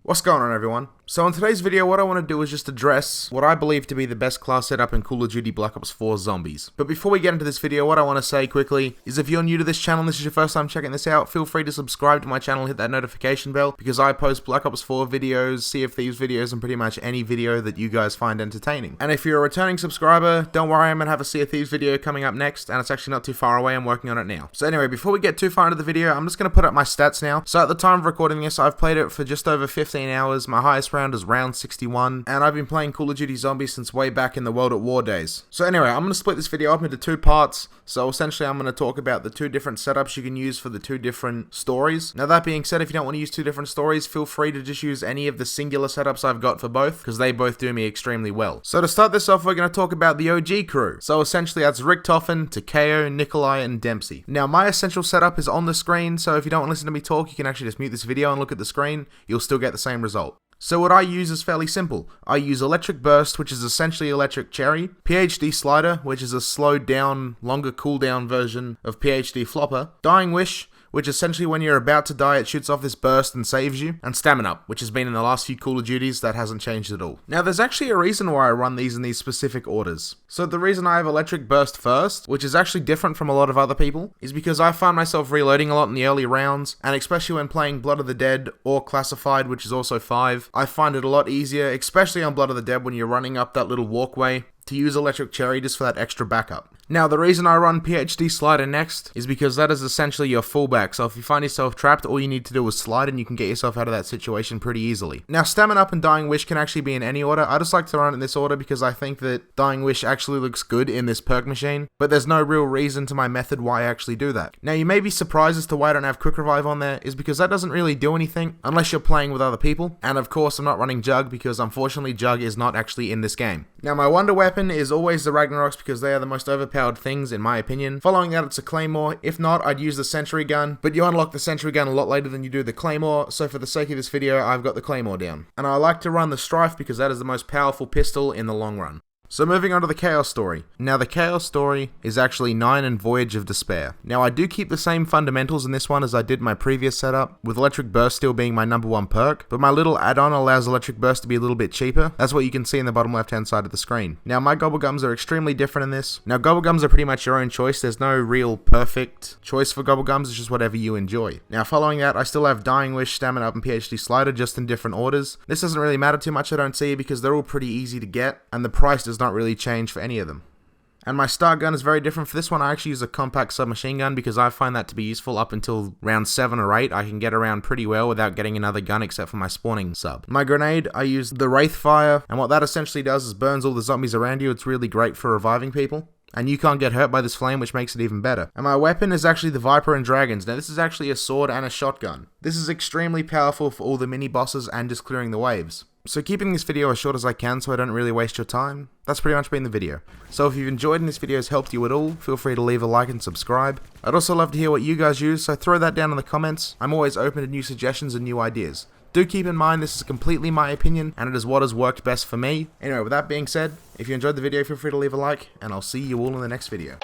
What's going on, everyone? So in today's video, what I want to do is just address what I believe to be the best class setup in Call of Duty Black Ops 4 Zombies. But before we get into this video, what I want to say quickly is if you're new to this channel and this is your first time checking this out, feel free to subscribe to my channel and hit that notification bell, because I post Black Ops 4 videos, Sea of Thieves videos, and pretty much any video that you guys find entertaining. And if you're a returning subscriber, don't worry, I'm going to have a Sea of Thieves video coming up next, and it's actually not too far away, I'm working on it now. So anyway, before we get too far into the video, I'm just going to put up my stats now. So at the time of recording this, I've played it for just over 15 hours, my highest round is round 61, and I've been playing Call of Duty Zombies since way back in the World at War days. So anyway, I'm going to split this video up into two parts. So essentially I'm going to talk about the two different setups you can use for the two different stories. Now that being said, if you don't want to use two different stories, feel free to just use any of the singular setups I've got for both, because they both do me extremely well. So to start this off, we're going to talk about the OG crew. So essentially that's Richtofen, Takeo, Nikolai, and Dempsey. Now my essential setup is on the screen, so if you don't want to listen to me talk, you can actually just mute this video and look at the screen. You'll still get the same result. So what I use is fairly simple. I use Electric Burst, which is essentially Electric Cherry, PhD Slider, which is a slowed down, longer cooldown version of PhD Flopper, Dying Wish, which essentially when you're about to die, it shoots off this burst and saves you, and Stamina Up, which has been in the last few Call of Duties, that hasn't changed at all. Now there's actually a reason why I run these in these specific orders. So the reason I have Electric Burst first, which is actually different from a lot of other people, is because I find myself reloading a lot in the early rounds, and especially when playing Blood of the Dead or Classified, which is also 5, I find it a lot easier, especially on Blood of the Dead when you're running up that little walkway, to use Electric Cherry just for that extra backup. Now the reason I run PhD Slider next is because that is essentially your fallback, so if you find yourself trapped, all you need to do is slide and you can get yourself out of that situation pretty easily. Now Stamina Up and Dying Wish can actually be in any order. I just like to run it in this order because I think that Dying Wish actually looks good in this perk machine, but there's no real reason to my method why I actually do that. Now you may be surprised as to why I don't have Quick Revive on there, is because that doesn't really do anything unless you're playing with other people, and of course I'm not running Jug because unfortunately Jug is not actually in this game. Now my wonder weapon is always the Ragnaroks because they are the most overpowered things in my opinion. Following that, it's a Claymore. If not, I'd use the Sentry Gun, but you unlock the Sentry Gun a lot later than you do the Claymore, so for the sake of this video, I've got the Claymore down. And I like to run the Strife because that is the most powerful pistol in the long run. So moving on to the Chaos story. Now the Chaos story is actually 9 and Voyage of Despair. Now I do keep the same fundamentals in this one as I did my previous setup, with Electric Burst still being my number one perk, but my little add-on allows Electric Burst to be a little bit cheaper. That's what you can see in the bottom left hand side of the screen. Now my Gobblegums are extremely different in this. Now Gobblegums are pretty much your own choice. There's no real perfect choice for Gobblegums, it's just whatever you enjoy. Now following that, I still have Dying Wish, Stamina Up, and PhD Slider just in different orders. This doesn't really matter too much, I don't see, because they're all pretty easy to get, and the price does not really change for any of them. And my start gun is very different. For this one, I actually use a compact submachine gun because I find that to be useful up until round 7 or 8. I can get around pretty well without getting another gun except for my spawning sub. My grenade, I use the Wraith Fire, and what that essentially does is burns all the zombies around you. It's really great for reviving people, and you can't get hurt by this flame, which makes it even better. And my weapon is actually the Viper and Dragons. Now this is actually a sword and a shotgun. This is extremely powerful for all the mini bosses and just clearing the waves. So keeping this video as short as I can so I don't really waste your time, that's pretty much been the video. So if you've enjoyed and this video has helped you at all, feel free to leave a like and subscribe. I'd also love to hear what you guys use, so throw that down in the comments. I'm always open to new suggestions and new ideas. Do keep in mind this is completely my opinion, and it is what has worked best for me. Anyway, with that being said, if you enjoyed the video, feel free to leave a like, and I'll see you all in the next video.